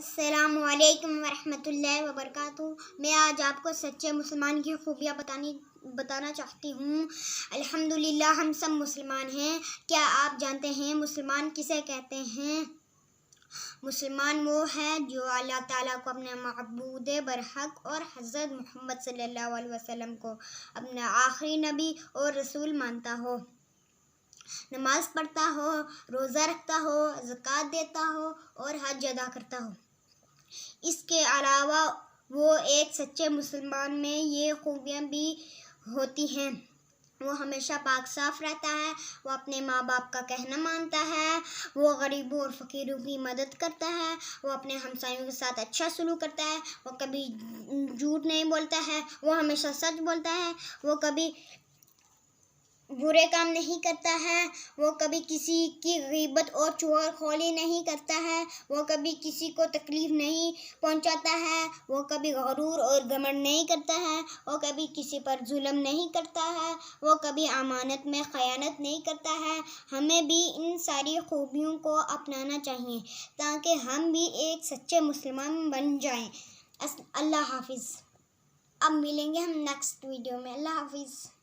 السلام علیکم ورحمۃ اللہ وبرکاتہ۔ میں آج آپ کو سچے مسلمان کی خوبیاں بتانا چاہتی ہوں۔ الحمدللہ ہم سب مسلمان ہیں۔ کیا آپ جانتے ہیں مسلمان کسے کہتے ہیں؟ مسلمان وہ ہے جو اللہ تعالیٰ کو اپنے معبود برحق اور حضرت محمد صلی اللہ علیہ وسلم کو اپنا آخری نبی اور رسول مانتا ہو، نماز پڑھتا ہو، روزہ رکھتا ہو، زکوٰۃ دیتا ہو اور حج ادا کرتا ہو۔ اس کے علاوہ وہ ایک سچے مسلمان میں یہ خوبیاں بھی ہوتی ہیں۔ وہ ہمیشہ پاک صاف رہتا ہے، وہ اپنے ماں باپ کا کہنا مانتا ہے، وہ غریبوں اور فقیروں کی مدد کرتا ہے، وہ اپنے ہمسایوں کے ساتھ اچھا سلوک کرتا ہے، وہ کبھی جھوٹ نہیں بولتا ہے، وہ ہمیشہ سچ بولتا ہے، وہ کبھی برے کام نہیں کرتا ہے، وہ کبھی کسی کی غیبت اور چغل خوری نہیں کرتا ہے، وہ کبھی کسی کو تکلیف نہیں پہنچاتا ہے، وہ کبھی غرور اور گھمنڈ نہیں کرتا ہے، وہ کبھی کسی پر ظلم نہیں کرتا ہے، وہ کبھی امانت میں خیانت نہیں کرتا ہے۔ ہمیں بھی ان ساری خوبیوں کو اپنانا چاہیے تاکہ ہم بھی ایک سچے مسلمان بن جائیں۔ اللہ حافظ۔ اب ملیں گے ہم نیکسٹ ویڈیو میں۔ اللہ حافظ۔